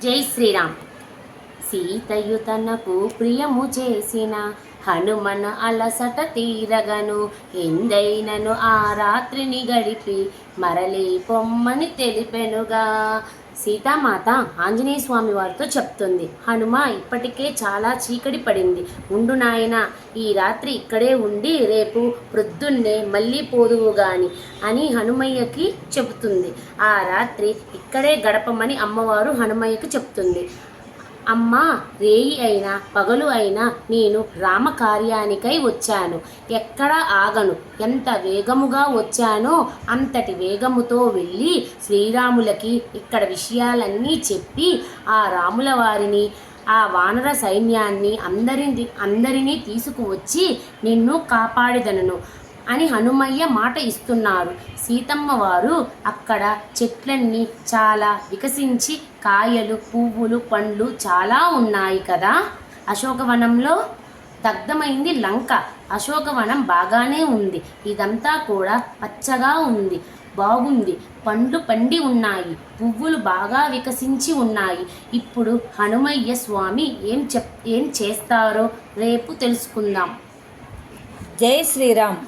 జై శ్రీరామ్. సీతయు తనకు ప్రియము చేసిన హనుమన అలసట తీరగను ఎందైనను ఆ రాత్రిని గడిపి మరలి పొమ్మని తెలిపెనుగా. సీతామాత ఆంజనేయ స్వామి వారితో చెప్తుంది, హనుమ ఇప్పటికే చాలా చీకటి పడింది, ఉండు నాయన, ఈ రాత్రి ఇక్కడే ఉండి రేపు ప్రొద్దున్నే మళ్ళీ పోదువు గాని అని హనుమయ్యకి చెబుతుంది. ఆ రాత్రి ఇక్కడే గడపమని అమ్మవారు హనుమయ్యకి చెప్తుంది. అమ్మ, రేయి అయినా పగలు అయినా నేను రామకార్యానికై వచ్చాను, ఎక్కడ ఆగను. ఎంత వేగముగా వచ్చానో అంతటి వేగముతో వెళ్ళి శ్రీరాములకి ఇక్కడ విషయాలన్నీ చెప్పి ఆ రాముల వారిని ఆ వానర సైన్యాన్ని అందరినీ తీసుకువచ్చి నిన్ను కాపాడిదనను అని హనుమయ్య మాట ఇస్తున్నారు. సీతమ్మ వారు అక్కడ చెట్లన్నీ చాలా వికసించి కాయలు, పువ్వులు, పండ్లు చాలా ఉన్నాయి కదా. అశోకవనంలో దగ్ధమైంది లంక, అశోకవనం బాగానే ఉంది. ఇదంతా కూడా పచ్చగా ఉంది, బాగుంది. పండ్లు పండి ఉన్నాయి, పువ్వులు బాగా వికసించి ఉన్నాయి. ఇప్పుడు హనుమయ్య స్వామి ఏం చేస్తారో రేపు తెలుసుకుందాం. జై శ్రీరామ్.